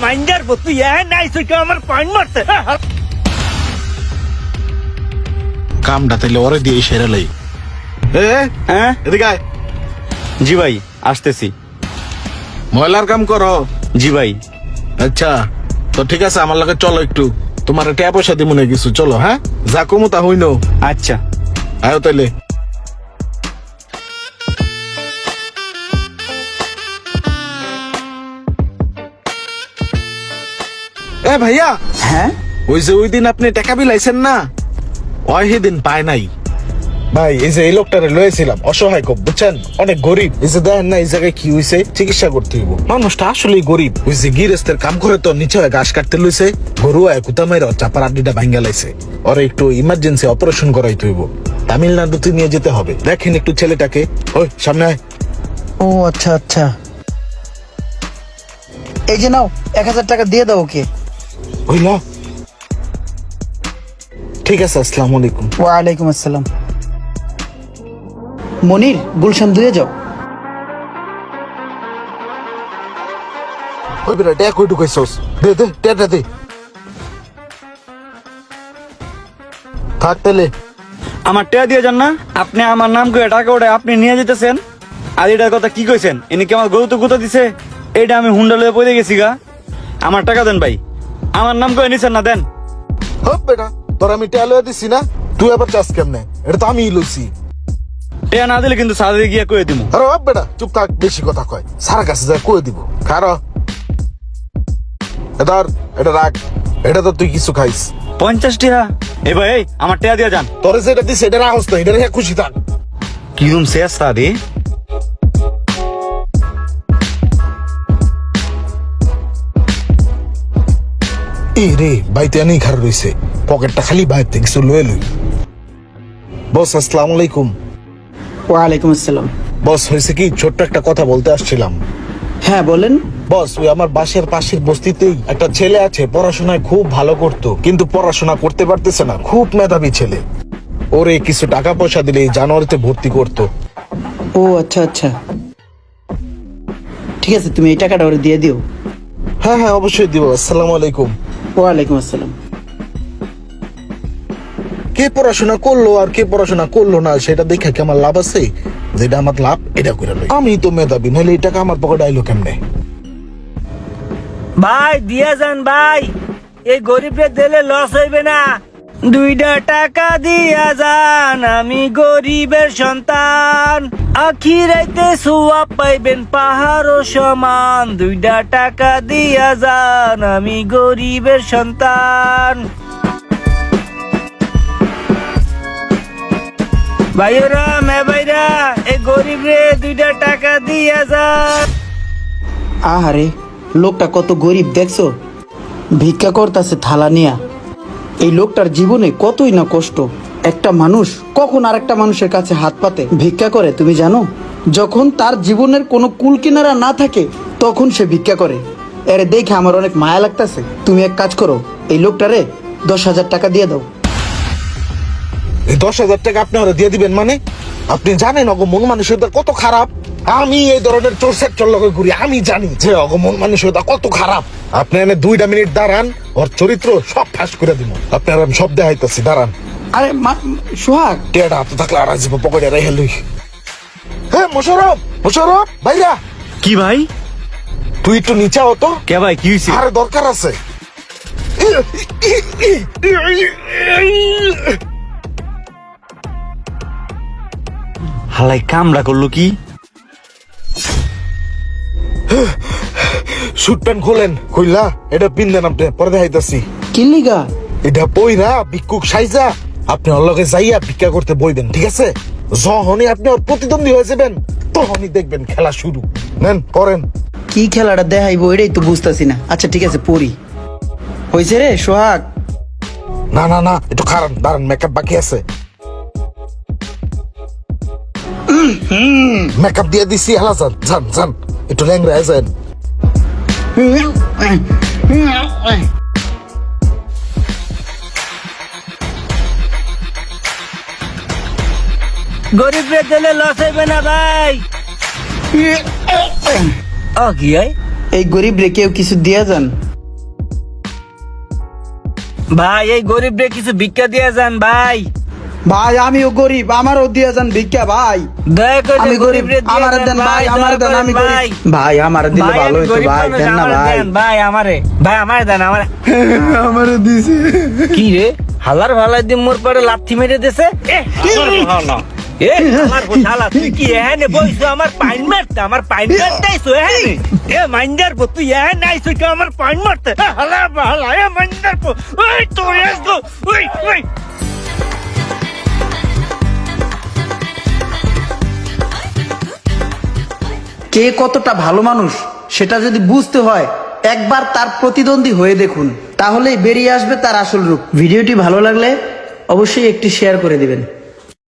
মাইন্ডার তুই নাই তুই আমার পয়েন্ট মারতে কামটা তাইলে ওরে দিয়ে সেরে লাই। হ্যাঁ এদিকে আয়। জি ভাই আসতেছি। ময়লার কাম করো? জি ভাই। আচ্ছা তো ঠিক আছে, আমার লগে চলো একটু, তোমার টাকা পয়সা দিব না কিছু, চলো। হ্যাঁ যা কমু তা হইনো। আচ্ছা আয়ো তাইলে। এ ভাইয়া, হ্যাঁ ওই যে ওই দিন আপনি টাকা বিলাইছেন না, ওই সেদিন পায় নাই ভাই। এই যে এই লোকটারে লয়েছিলাম, অসহায় খুব, বুঝছেন, অনেক গরিব। এই যে দেখেন না এই জায়গায় কি হয়েছে, চিকিৎসা করতে হইব। মানুষটা আসলেই গরিব। ওই যে গিরস্তের কাম করে তো নিচে ঘাস কাটতে লইছে, গরু কুতা মাইরা চাপার আড্ডিটা ভাঙ্গা লাইছে। ওরে একটু ইমার্জেন্সি অপারেশন করাইতে হইব, তামিলনাড়ুতে নিয়ে যেতে হবে। দেখেন একটু ছেলেটাকে, ওই সামনে আয়। ও আচ্ছা আচ্ছা, এই যে নাও 1000 টাকা দিয়ে দাও ওকে। হইল, ঠিক আছে, আসসালামু আলাইকুম। ওয়ালাইকুম আসসালাম। মনির, গুলশান 2 যাও। ওই বেটা ট্যাক কই ঢুকাইছস, দে দে ট্যাটা দে। থাক তাইলে। আমার টাকা দিয়ে যান না, আপনি আমার নাম করে টাকা ওটা আপনি নিয়ে যেতেছেন। আর এটার কথা কি কইছেন, এনে কি আমার গরু তো গুঁতো দিছে, এইটা আমি হুন্ডা লয়ে পড়ে গেছি গা। আমার টাকা দেন ভাই, আমার নাম করে নিছেন না, দেন। হপ বেটা, তোর আমি টাকা লয়ে দিছি না, তুই আবার চাস কেমনে? এটা তো আমিই লইছি। টাকা না দিলে কিন্তু সাদে গিয়া কয়ে দিব। আরে হপ বেটা, চুপ থাক, বেশি কথা কয়। সারা কাছে যা কয়ে দিব। খারো এদার, এটা রাখ, এটা তো তুই কিছু খাইস। 50 টাকা? এ ভাই এই, আমার টাকা দিয়ে যান। তোরে যেটা দিস এটা রাখস না, এটা রেখে খুশি থাক। কিরম শেষ সাদে। এই রে, বাইতে আনি খার রইছে, পকেটটা খালি বাইর থেকে কিছু লয়ে লই। বস আসসালামু আলাইকুম। ওয়ালাইকুম আসসালাম। বস হয়েছে কি, ছোট্ট একটা কথা বলতে আসছিলাম। হ্যাঁ বলেন। বস, ওই আমার বাসের পাশের বস্তিতেই একটা ছেলে আছে, পড়াশোনায় খুব ভালো করতো, কিন্তু পড়াশোনা করতে পারতেছে না। খুব মেধাবী ছেলে, ওরে কিছু টাকা পয়সা দিলে এই জানুয়ারিতে ভর্তি করতো। ও আচ্ছা আচ্ছা, ঠিক আছে, তুমি এই টাকাটা ওরে দিয়ে দিও। হ্যাঁ হ্যাঁ অবশ্যই দিব। আসসালামু আলাইকুম। ওয়ালাইকুম আসসালাম। কে পড়াশোনা করলো আর কে পড়াশোনা করলো না সেটা দেখে কি আমার লাভ আছে? যেটা আমার লাভ এটা করে লই। আমি তো মেধাবী, নাহলে এই টাকা আমার পকেটে আইলো কেমনে? ভাই দিয়ে যান ভাই, এই গরিবের দিলে লস হইবে না। 2 টাকা দিয়া যান, আমি গরিবের সন্তান। আখিরাইতে সোয়াব পাইবেন পাহাড় সমান। 2 টাকা দিয়া যান, আমি গরিবের সন্তান। ভাইরা মে ভাইরা, এই গরিব রে 2 টাকা দিয়া যান। আহারে, লোকটা কত গরিব দেখছো, ভিক্ষা করতেছে থালা নিয়া। এই লোকটার জীবনে কতই না কষ্ট। একটা মানুষ কখন আরেকটা মানুষের কাছে হাত পাতে ভিক্ষা করে তুমি জানো? যখন তার জীবনের কোনো কুল কিনারা না থাকে তখন সে ভিক্ষা করে। এরে দেখে আমার অনেক মায়া লাগতেছে। তুমি এক কাজ করো, এই লোকটারে 10,000 টাকা দিয়ে দাও। এই 10,000 টাকা আপনি ওরা দিয়ে দিবেন মানে? আপনি জানেন অগমন মানসিকতা কত খারাপ? আমি এই ধরনের চোর সেক্টর লগে ঘুরি, আমি জানি যে অগমন মানসিকতা কত খারাপ। আপনি এনে 2 মিনিট দাঁড়ান, ওর চরিত্র সব ফাঁস করে দিব। আপনার আমি সব দেখাইতেছি, দাঁড়ান। আরে সোহাগ, টেটা হাতে থাকলে আর আসবো পকেটে রেখে লই। হ্যাঁ মোশারফ, মোশারফ ভাইরা। কি ভাই? তুই একটু নিচে হতো। কে ভাই, কি হয়েছে? আরে দরকার আছে। হালাই কামড়া করলো কি? শুট প্যান্ট খোলেন। কইলা এটা পিন দেন, আপনি পরে দেখাইতাছি। কি লিগা? এটা বইরা ভিক্ষুক সাইজা আপনি ওর লগে যাইয়া ভিক্ষা করতে বইবেন, ঠিক আছে? যখনই আপনি ওর প্রতিদ্বন্দ্বী হয়ে যাবেন তখনই দেখবেন খেলা শুরু। নেন করেন। কি খেলাটা দেখাইবো এটাই তো বুঝতেছি না। আচ্ছা ঠিক আছে, পড়ি। হয়েছে রে সোহাগ? না না না, একটু খারাপ, দাঁড়ান, মেকআপ বাকি আছে। মেকআপ দিয়ে দিছি, হালা যান যান যান, একটু ল্যাংরা যান। গরিবের দিলে লস হইবে না ভাই। কি হয়? এই গরিব রে কেউ কিছু দিয়া যান। ভাই এই গরিবরে কিছু ভিক্ষা দিয়ে যান ভাই। ভাই আমিও গরিব, আমারও দিয়া যান ভিক্ষা ভাই। দয়া করে আমি গরিব, গরিবরে দিয়ে আমার দেন ভাই, আমার দয়া দেন, করেন আমি ভাই। গরিব। ভাই আমার দিলে ভাই, ভালো আমি হইতো গরিব ভাই, মানুষ, দেন না আমারে ভাই। দেন, ভাই আমারে দেন আমারে। আমার দিছে। কি রে হালার ভালাই দিয়ে মোর পরে লাথি মেরে দিছে। এ আমার শালা তুই কি এখানে বইছো আমার পাইন মারতে, আমার পাইন মারতেইছো এখানে। এ মাইন্ডার পো তুই এখানে আইছো কি আমার পাইন মারতে? হালার ভালা এ মাইন্ডার পো ওই তোর এসো ওই ওই। কে কতটা ভালো মানুষ সেটা যদি বুঝতে হয় একবার তার প্রতিদ্বন্দ্বী হয়ে দেখুন, তাহলেই বেরিয়ে আসবে তার আসল রূপ। ভিডিওটি ভালো লাগলে অবশ্যই একটি শেয়ার করে দিবেন।